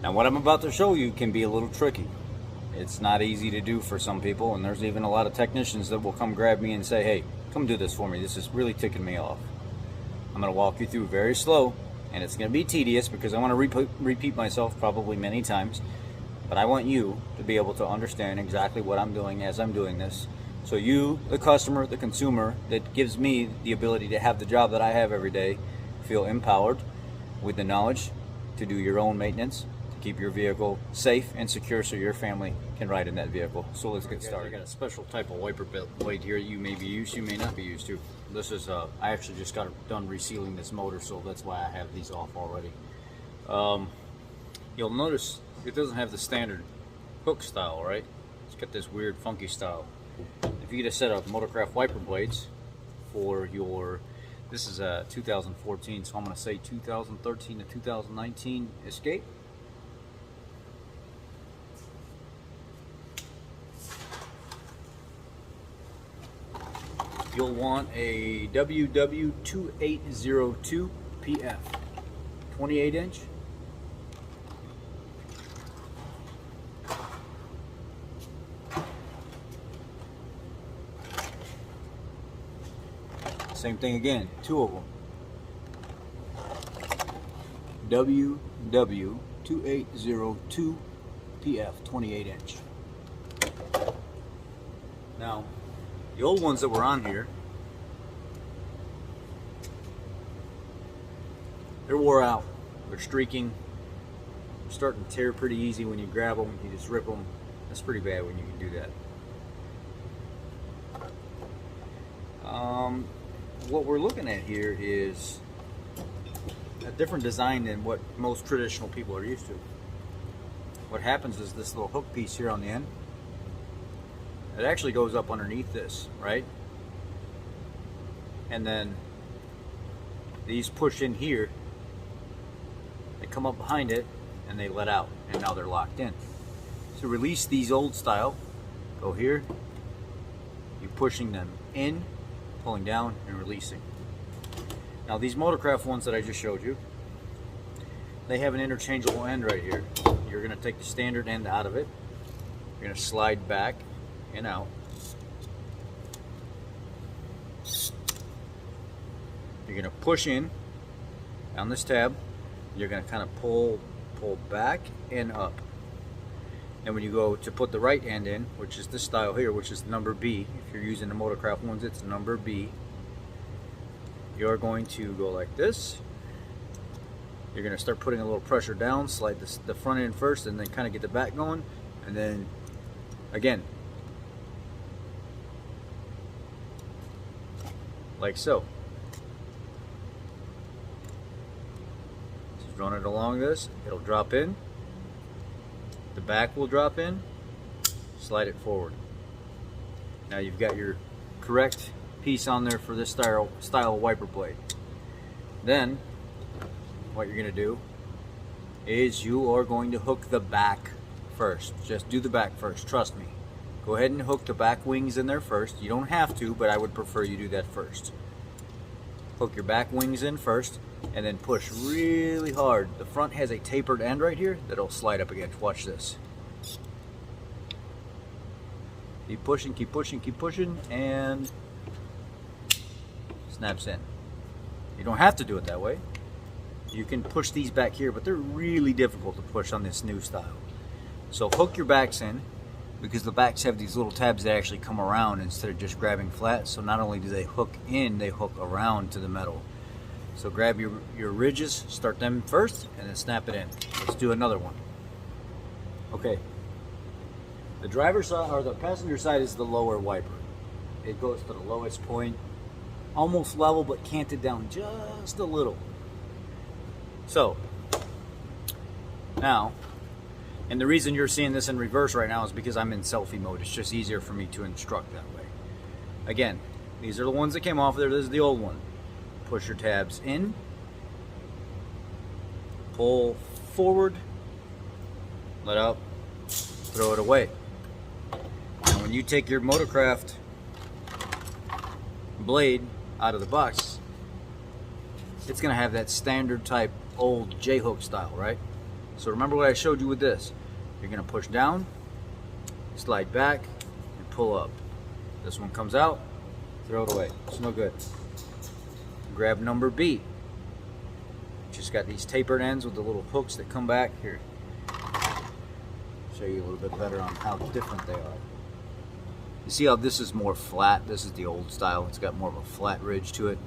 Now what I'm about to show you can be a little tricky. It's not easy to do for some people, and there's even a lot of technicians that will come grab me and say, hey, come do this for me. This is really ticking me off. I'm going to walk you through very slow, and it's going to be tedious because I want to repeat myself probably many times, but I want you to be able to understand exactly what I'm doing as I'm doing this. So you, the customer, the consumer, that gives me the ability to have the job that I have every day, feel empowered with the knowledge to do your own maintenance, to keep your vehicle safe and secure so your family can ride in that vehicle. So let's get started. I got a special type of wiper blade here you may be used to, you may not be used to. This is, I actually just got done resealing this motor, so that's why I have these off already. You'll notice it doesn't have the standard hook style, right? It's got this weird funky style. If you get a set of Motorcraft wiper blades for your, this is a 2014, so I'm going to say 2013 to 2019 Escape. You'll want a WW2802 PF 28 inch. Same thing again, two of them. WW2802 PF 28 inch. Now, the old ones that were on here, they're wore out. They're streaking. They're starting to tear pretty easy when you grab them. You just rip them. That's pretty bad when you can do that. What we're looking at here is a different design than what most traditional people are used to. What happens is this little hook piece here on the end, it actually goes up underneath this, right? And then these push in here, they come up behind it, and they let out, and now they're locked in. To release these old style, go here, you're pushing them in, pulling down, and releasing. Now these Motorcraft ones that I just showed you, they have an interchangeable end right here. You're going to take the standard end out of it, you're going to slide back and out. You're going to push in on this tab. You're going to kind of pull back and up. And when you go to put the right end in, which is this style here, which is number B, if you're using the Motorcraft ones, it's number B. You're going to go like this. You're going to start putting a little pressure down, slide the front end first, and then kind of get the back going, and then again, like so. Just run it along this, it'll drop in, the back will drop in, slide it forward. Now you've got your correct piece on there for this style wiper blade. Then what you're going to do is you are going to hook the back first. Just do the back first, trust me. Go ahead and hook the back wings in there first. You don't have to, but I would prefer you do that first. Hook your back wings in first, and then push really hard. The front has a tapered end right here that'll slide up again. Watch this. Keep pushing, keep pushing, keep pushing, and snaps in. You don't have to do it that way. You can push these back here, but they're really difficult to push on this new style. So hook your backs in, because the backs have these little tabs that actually come around instead of just grabbing flat. So not only do they hook in, they hook around to the metal. So grab your ridges, start them first, and then snap it in. Let's do another one. Okay. The driver's side, or the passenger side, is the lower wiper. It goes to the lowest point, almost level, but canted down just a little. So, now, and the reason you're seeing this in reverse right now is because I'm in selfie mode. It's just easier for me to instruct that way. Again, these are the ones that came off there. This is the old one. Push your tabs in, pull forward, let up, throw it away. Now when you take your Motorcraft blade out of the box, it's going to have that standard type old J-hook style, right? So remember what I showed you with this. You're going to push down, slide back, and pull up. This one comes out, throw it away. It's no good. Grab number B. Just got these tapered ends with the little hooks that come back here. Show you a little bit better on how different they are. You see how this is more flat? This is the old style. It's got more of a flat ridge to it.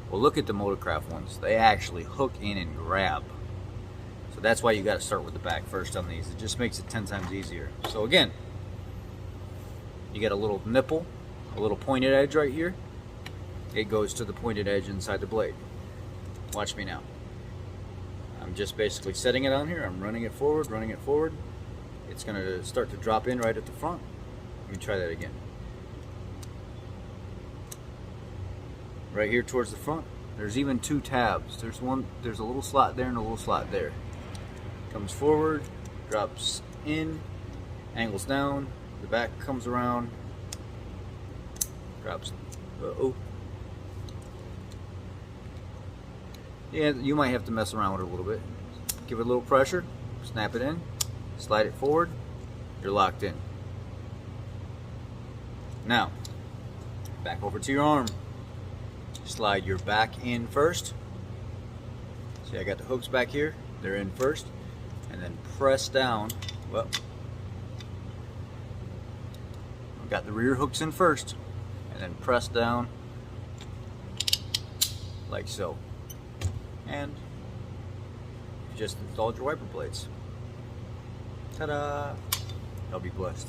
Well, look at the Motorcraft ones. They actually hook in and grab. So that's why you got to start with the back first on these. It just makes it 10 times easier. So again, you got a little nipple, a little pointed edge right here. It goes to the pointed edge inside the blade. Watch me now. I'm just basically setting it on here. I'm running it forward, running it forward. It's going to start to drop in right at the front. Let me try that again. Right here towards the front. There's even two tabs. There's a little slot there and a little slot there. Comes forward, drops in, angles down, the back comes around, drops. Yeah, you might have to mess around with it a little bit. Give it a little pressure, snap it in, slide it forward, you're locked in. Now, back over to your arm. Slide your back in first. See, I got the hooks back here, they're in first. And then press down. Well, I've got the rear hooks in first, and then press down like so. And you just installed your wiper blades. Ta-da! Y'all be blessed.